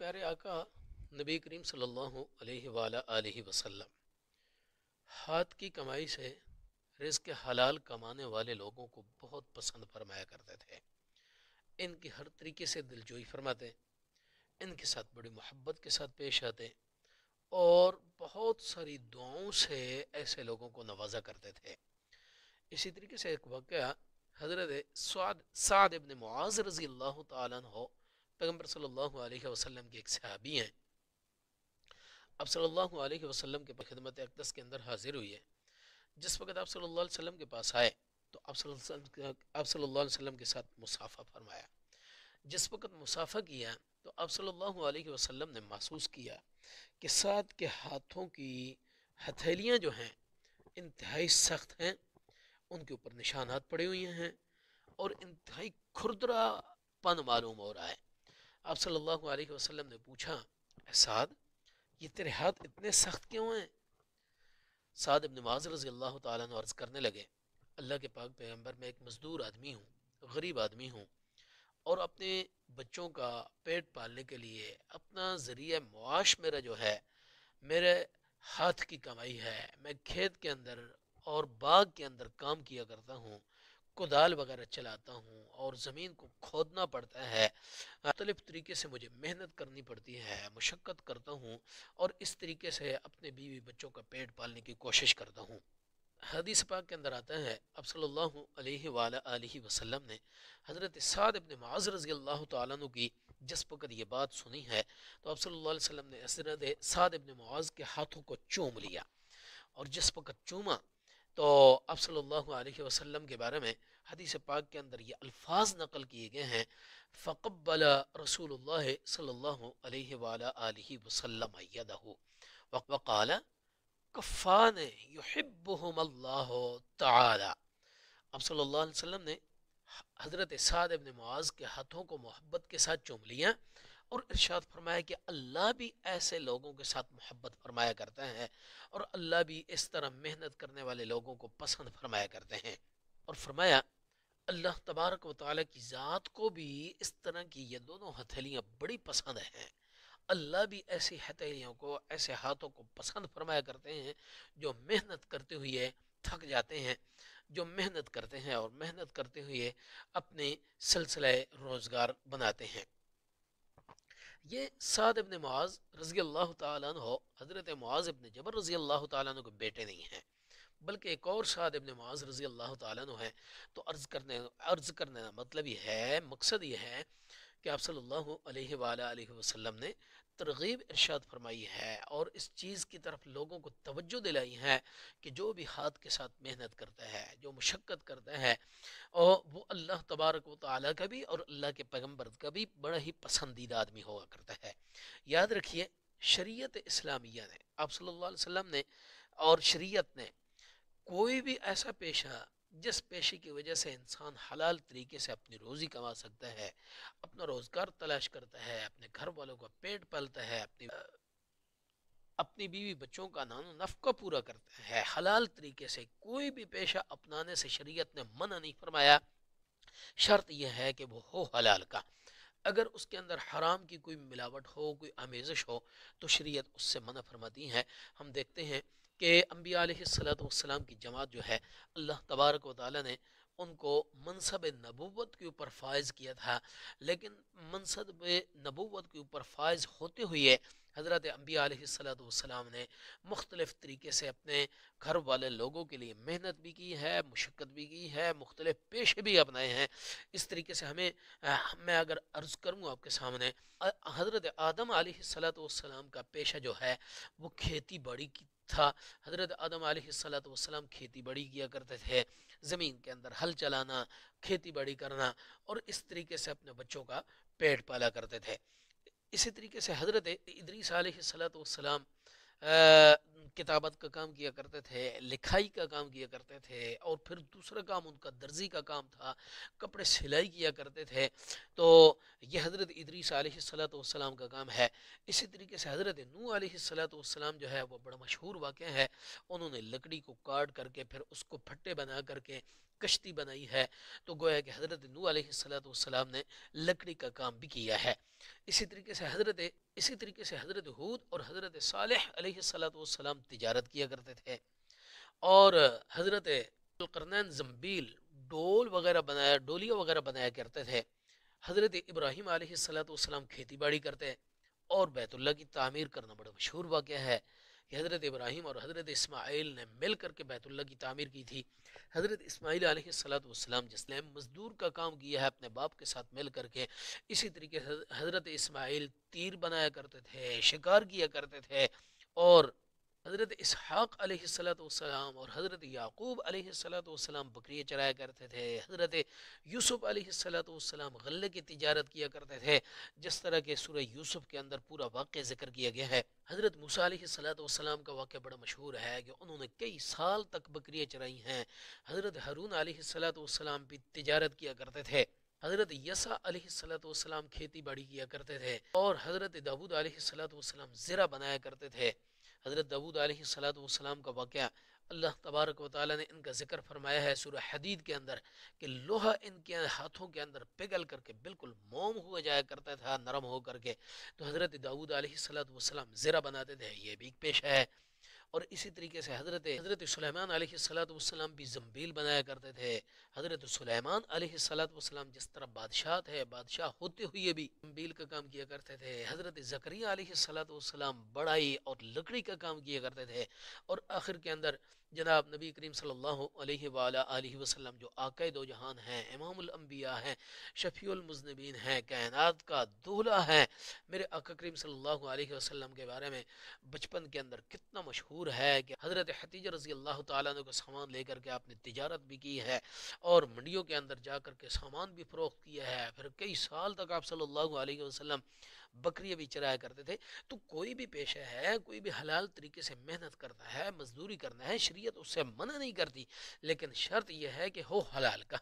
प्यारे आका नबी करीम सल्लल्लाहु अलैहि वाला आलिहि वसल्लम हाथ की कमाई से रिज़्क़ हलाल कमाने वाले लोगों को बहुत पसंद फरमाया करते थे। इनकी हर तरीके से दिलजोई फरमाते, इनके साथ बड़ी मोहब्बत के साथ पेश आते और बहुत सारी दुआओं से ऐसे लोगों को नवाजा करते थे। इसी तरीके से एक वाक़या हज़रत साद इब्न मुआज़ रज़ी अल्लाह तआला अन्हो पैगम्बर सल्लल्लाहु अलैहि वसल्लम के एक सहाबी हैं। आप सल्लल्लाहु अलैहि वसल्लम के खिदमत अक़दस के अंदर हाजिर हुई है। जिस वक्त आप सल्लल्लाहु अलैहि वसल्लम के पास आए तो आप सल्लल्लाहु अलैहि वसल्लम के साथ मुसाफ़ा फरमाया। जिस वक्त मुसाफ़ा किया तो आप सल्लल्लाहु अलैहि वसल्लम ने महसूस किया कि साथ के हाथों की हथेलियाँ जो हैं इंतहाई सख्त हैं, उनके ऊपर निशानात पड़े हुए हैं और इंतहाई खुरदरापन मालूम हो रहा है। आप सल्लल्लाहु अलैहि वसल्लम ने पूछा, साद ये तेरे हाथ इतने सख्त क्यों हैं? साद इब्न मुआज़ रज़ी अल्लाह तआला अन्हु अर्ज़ करने लगे, अल्लाह के पाक पैगम्बर, मैं एक मज़दूर आदमी हूँ, गरीब आदमी हूँ और अपने बच्चों का पेट पालने के लिए अपना ज़रिया मुआश मेरा जो है मेरे हाथ की कमाई है। मैं खेत के अंदर और बाग के अंदर काम किया करता हूँ, कुदाल वगैरह चलाता हूँ और ज़मीन को खोदना पड़ता है। मुख्तलिफ़ तरीके से मुझे मेहनत करनी पड़ती है, मुशक्क़त करता हूँ और इस तरीके से अपने बीवी बच्चों का पेट पालने की कोशिश करता हूँ। हदीस पाक के अंदर आता है अब सल्लल्लाहु अलैहि वाला आलिहि वसल्लम ने हज़रत साद इब्न मुआज़ रज़ी अल्लाह तआला अन्हु की जिस वक़्त ये बात सुनी है तो आप सल्लल्लाहु अलैहि वसल्लम ने हज़रत साद इब्न मुआज़ के हाथों को चूम लिया और जिस वक़्त चूमा तो आप सल्लल्लाहु अलैहि वसल्लम के बारे में हदीस पाक के अंदर ये अल्फाज नकल किए गए हैं, फ़क़ब्बल रसूलुल्लाह सल्लल्लाहु अलैहि वाला आलिहि वसल्लम यदहु वक़ाल कफ़ान युहिब्बुहुमुल्लाहु तआला। अब सल्लल्लाहु अलैहि वसल्लम ने हज़रत साद इब्न मुआज़ के हाथों को मोहब्बत के साथ चूम लिया और इरशाद फरमाया कि अल्लाह भी ऐसे लोगों के साथ मोहब्बत फरमाया करता है और अल्लाह भी इस तरह मेहनत करने वाले लोगों को पसंद फरमाया करते हैं। और फरमाया अल्लाह तबारक व तआला की ज़ात को भी इस तरह की ये दोनों हथेलियाँ बड़ी पसंद हैं। अल्लाह भी ऐसी हथेलियों को, ऐसे हाथों को पसंद फरमाया करते हैं जो मेहनत करते हुए थक जाते हैं, जो मेहनत करते हैं और मेहनत करते हुए अपने सिलसिले रोज़गार बनाते हैं। ये साद इब्न मुआज़ रज़ी अल्लाह तआला अन्हु हज़रत मुआज़ इब्न जबल रज़ी अल्लाह तआला अन्हु के बेटे नहीं हैं, बल्कि एक और साद इब्न मुआज़ रज़ी अल्लाह तआला अन्हु है। तो अर्ज़ करने का मतलब ये है, मकसद ये है कि आप सल्लल्लाहु अलैहि वसल्लम ने तरगीब इरशाद फरमाई है और इस चीज़ की तरफ लोगों को तवज्जो दिलाई है कि जो भी हाथ के साथ मेहनत करता है, जो मुशक्क़त करता है और वो अल्लाह तबारक व तआला का भी और अल्लाह के पैगम्बर का भी बड़ा ही पसंदीदा आदमी हुआ करता है। याद रखिए, शरीयत इस्लामिया ने, आप सल्लल्लाहु अलैहि वसल्लम ने और शरीयत ने कोई भी ऐसा पेशा जिस पेशे की वजह से इंसान हलाल तरीके से अपनी रोज़ी कमा सकता है, अपना रोज़गार तलाश करता है, अपने घर वालों का पेट पालता है, अपनी बीवी बच्चों का नानो नफ़क़ा पूरा करता है हलाल तरीके से, कोई भी पेशा अपनाने से शरीयत ने मना नहीं फरमाया। शर्त यह है कि वो हो हलाल का। अगर उसके अंदर हराम की कोई मिलावट हो, कोई आमेज़श हो तो शरीयत उससे मना फरमाती है। हम देखते हैं कि अम्बिया अलैहिस्सलातु वस्सलाम की जमात जो है, अल्लाह तबारक व तआला ने उनको मनसब नबूवत के ऊपर फ़ाइज़ किया था, लेकिन मनसब नबूवत के ऊपर फ़ाइज़ होते हुए हज़रत अम्बिया अलैहिस्सलातु वस्सलाम ने मुख्तलिफ़ तरीके से अपने घर वाले लोगों के लिए मेहनत भी की है, मुशक्क़त भी की है, मुख्तलिफ़ पेशे भी अपनाए हैं। इस तरीके से मैं अगर अर्ज़ करूँ आपके सामने, हज़रत आदम अलैहिस्सलातु वस्सलाम का पेशा जो है वो खेती बाड़ी की था। हज़रत आदम अलैहिस्सलातु वस्सलाम खेती बाड़ी किया करते थे, ज़मीन के अंदर हल चलाना, खेती बाड़ी करना और इस तरीके से अपने बच्चों का पेट पाला करते थे। इसी तरीके से हज़रत इदरीस अलैहिस्सलातु वस्सलाम किताबत का काम किया करते थे, लिखाई का काम किया करते थे और फिर दूसरा काम उनका दर्जी का काम था, कपड़े सिलाई किया करते थे। तो ये हज़रत इदरीस अलैहिस्सलातु वस्सलाम का काम है। इसी तरीके से हज़रत नूह अलैहिस्सलातु वस्सलाम जो है वो बड़ा मशहूर वाक़या है। उन्होंने लकड़ी को काट करके फिर उसको फट्टे बना करके کشتی بنائی ہے، تو گویا کہ حضرت نوح علیہ السلام نے لکڑی کا کام بھی کیا ہے۔ اسی طریقے سے حضرت ہود اور حضرت صالح علیہ السلام تجارت کیا کرتے تھے، اور حضرت القرنین زنبیل ڈولیاں وغیرہ بنایا کرتے تھے۔ حضرت ابراہیم علیہ السلام کھیتی باڑی کرتے، اور بیت اللہ کی تعمیر کرنا بڑا مشہور واقعہ ہے کہ حضرت ابراہیم اور حضرت اسماعیل نے مل کر کے بیت اللہ کی تعمیر کی تھی۔ حضرت اسماعیل علیہ السلام جس نے مزدور کا کام کیا ہے اپنے باپ کے ساتھ مل کر کے، اسی طریقے سے حضرت اسماعیل تیر بنایا کرتے تھے، شکار کیا کرتے تھے، اور حضرت اسحاق علیہ السلام اور حضرت یعقوب علیہ السلام بکریاں چرایا کرتے تھے، حضرت یوسف علیہ السلام غلے کی تجارت کیا کرتے تھے، جس طرح کہ سورہ یوسف کے اندر پورا واقعہ ذکر کیا گیا ہے۔ حضرت موسیٰ علیہ السلام کا واقعہ بڑا مشہور ہے کہ انہوں نے کئی سال تک بکریاں چرائی ہیں۔ حضرت ہارون علیہ السلام بھی تجارت کیا کرتے تھے، حضرت یسع علیہ السلام کھیتی باڑی کیا کرتے تھے، اور حضرت داؤد علیہ السلام زرہ بنایا کرتے تھے۔ حضرت داؤد علیہ السلام کا واقعہ اللہ تبارک و تعالی نے ان کا ذکر فرمایا ہے سورہ حدید کے اندر کہ لوہا ان کے ہاتھوں کے اندر پگھل کر کے بالکل موم ہو جایا کرتا تھا، نرم ہو کر کے، تو حضرت داؤد علیہ السلام زرہ بناتے تھے، یہ بھی ایک پیشہ ہے۔ اور اسی طریقے سے حضرت سلیمان علیہ السلام بھی زنبیل بنایا کرتے تھے۔ حضرت سلیمان علیہ السلام جس طرح بادشاہ تھے، بادشاہ ہوتے ہوئے بھی زنبیل کا کام کیا کرتے تھے۔ حضرت زکریا علیہ السلام بڑائی اور لکڑی کا کام کیا کرتے تھے، اور آخر کے اندر جناب نبی کریم صلی اللہ علیہ وآلہ وسلم جو آقا دو جہان ہیں، امام الانبیاء ہیں، شفیع المذنبین ہیں، کائنات کا دولہ ہیں، میرے آقا کریم صلی اللہ علیہ وسلم کے بارے میں بچپن کے اندر کتنا مشہور ہے کہ حضرت ختیجہ رضی اللہ تعالیٰ عنہ کو سامان لے کر کے آپ نے تجارت بھی کی ہے، اور منڈیوں کے اندر جا کر کے سامان بھی فروخت کیا ہے، پھر کئی سال تک آپ صلی اللہ علیہ وسلم بکریاں بھی چرایا کرتے تھے۔ تو کوئی بھی پیشہ ہے، کوئی بھی حلال طریقے سے محنت کرتا ہے، مزدوری کرنا ہے، شریعت اس سے منع نہیں کرتی، لیکن شرط یہ ہے کہ ہو حلال کا۔